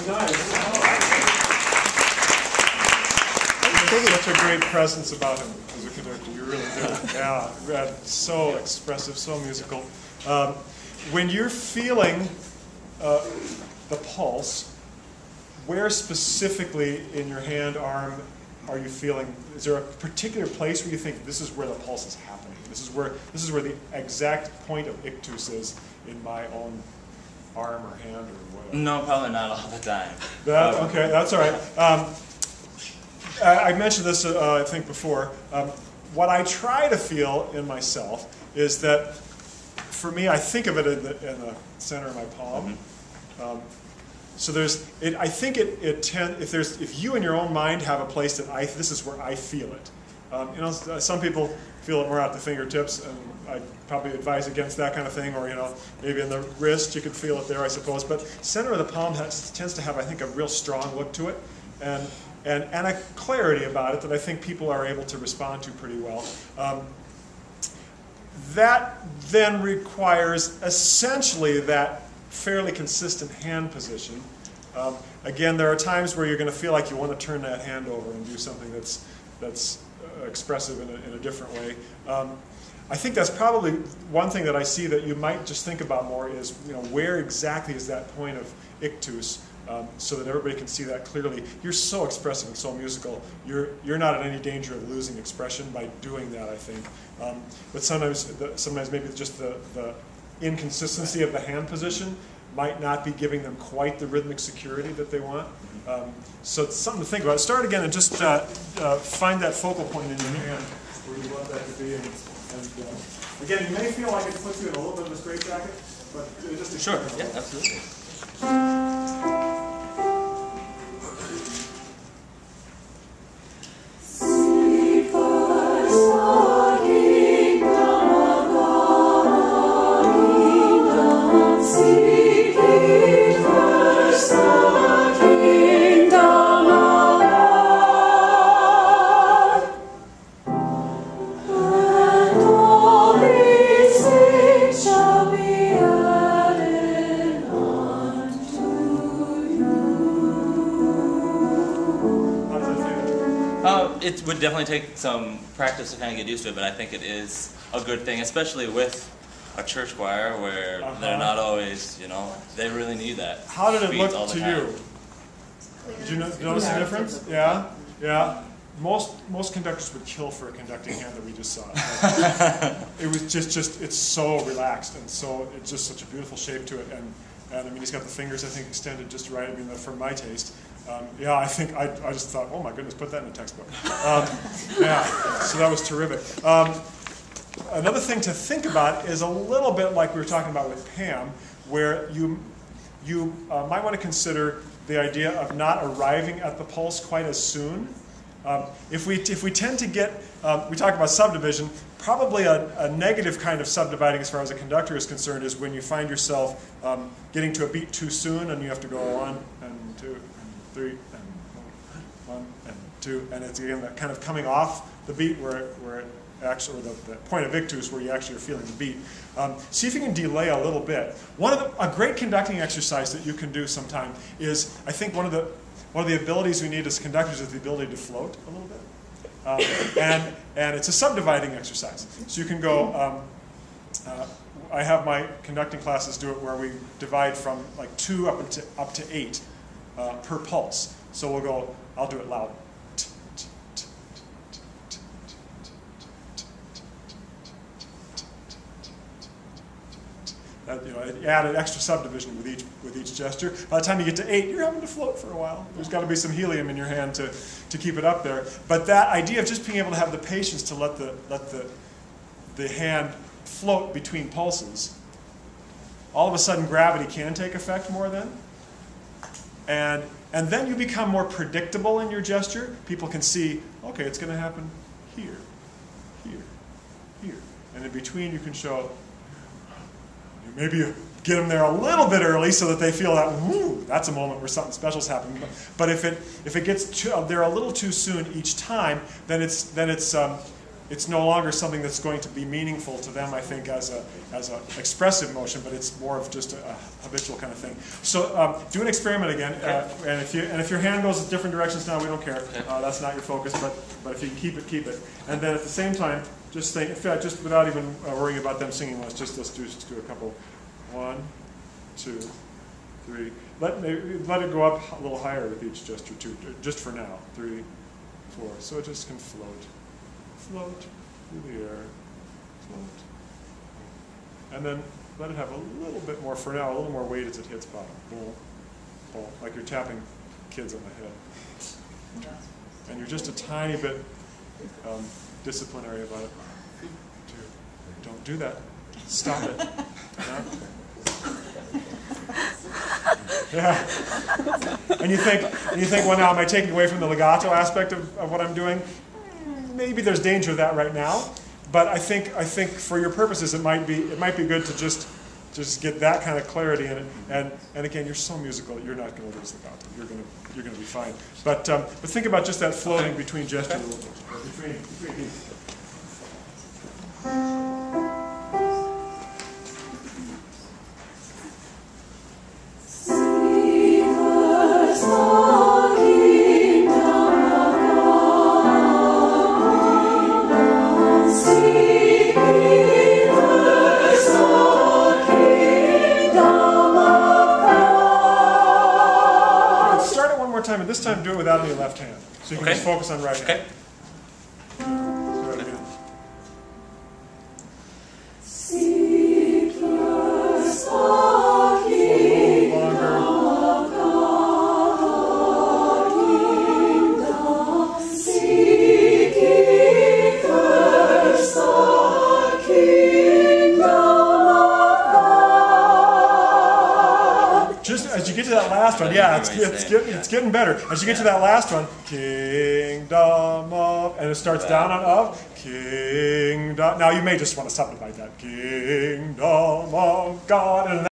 Nice. Such a great presence about him as a conductor. You really do. Yeah, so expressive, so musical. When you're feeling the pulse, where specifically in your hand, arm, are you feeling? Is there a particular place where you think this is where the pulse is happening? This is where the exact point of ictus is in my own arm or hand or whatever? No, probably not all the time. Okay, that's all right. I mentioned this, I think, before. What I try to feel in myself is that, for me, I think of it in the center of my palm. So I think if you in your own mind have a place that this is where I feel it. Some people feel it more at the fingertips, and I probably advise against that kind of thing. Or maybe in the wrist, you could feel it there, I suppose. But center of the palm tends to have, I think, a real strong look to it, and a clarity about it that I think people are able to respond to pretty well. That then requires essentially that fairly consistent hand position. Again, there are times where you're going to feel like you want to turn that hand over and do something that's expressive in a different way. I think that's probably one thing that I see that you might just think about more is, where exactly is that point of ictus, so that everybody can see that clearly. You're so expressive and so musical. You're not in any danger of losing expression by doing that, I think. But sometimes maybe just the inconsistency of the hand position might not be giving them quite the rhythmic security that they want. So it's something to think about. Start again and just find that focal point in your hand where you want that to be. And again, you may feel like it puts you in a little bit of a straitjacket, but just sure. Yeah, absolutely. It would definitely take some practice to kind of get used to it, but I think it is a good thing, especially with a church choir where they're not always, they really need that. How did it look to you? Did you notice the difference? Yeah, yeah. Most conductors would kill for a conducting hand that we just saw. It was just it's so relaxed, and it's just such a beautiful shape to it, and I mean, he's got the fingers, I think, extended just right. I mean, for my taste. Yeah, I think I just thought, oh my goodness, put that in a textbook. Yeah, so that was terrific. Another thing to think about is a little bit like we were talking about with Pam, where you might want to consider the idea of not arriving at the pulse quite as soon. If we tend to get, we talk about subdivision, probably a negative kind of subdividing as far as a conductor is concerned is when you find yourself getting to a beat too soon and you have to go 1 and 2 and 3 and 1 and 2, and it's again that kind of coming off the beat where it actually, or the point of ictus where you actually are feeling the beat. See if you can delay a little bit. A great conducting exercise that you can do sometime is, I think one of the abilities we need as conductors is the ability to float a little bit. And it's a subdividing exercise. So you can go, I have my conducting classes do it where we divide from like 2 up to 8 per pulse. So we'll go, I'll do it loud. Add an extra subdivision with each gesture. By the time you get to 8, you're having to float for a while. There's got to be some helium in your hand to keep it up there. But that idea of just being able to have the patience to let the hand float between pulses, all of a sudden gravity can take effect more then. And then you become more predictable in your gesture. People can see, okay, it's going to happen here, here, here. And in between you can show, maybe you get them there a little bit early so that they feel that, whoo, that's a moment where something special is happening. But if it gets there a little too soon each time, then it's it's no longer something that's going to be meaningful to them, I think, as a expressive motion, but it's more of just a habitual kind of thing. So do an experiment again, and if your hand goes in different directions now, we don't care. That's not your focus, but if you can keep it. And then at the same time, just think, in fact, just without even worrying about them singing, let's do a couple. 1, 2, 3. Let it go up a little higher with each gesture too, just for now. 3, 4. So it just can float through the air, float. And then let it have a little bit more, for now, a little more weight as it hits bottom. Boom, boom, like you're tapping kids on the head. And you're just a tiny bit disciplinary about it. Don't do that. Stop it. Yeah. And you think, well, now am I taking away from the legato aspect of what I'm doing? Maybe there's danger of that right now, but I think for your purposes it might be good to just get that kind of clarity in it. And again, you're so musical, you're not going to lose legato. You're going to be fine. But think about just that floating between gestures a little bit, between these. Time, and this time do it without any left hand. So you can just focus on right hand. Do it again. Seek first the kingdom of God, seek ye first the kingdom of God. Just as you get to that last one, yeah, it's getting better. As you get to that last one, kingdom of, and it starts down on of, kingdom. Now you may just want to subdivide that. Kingdom of God. And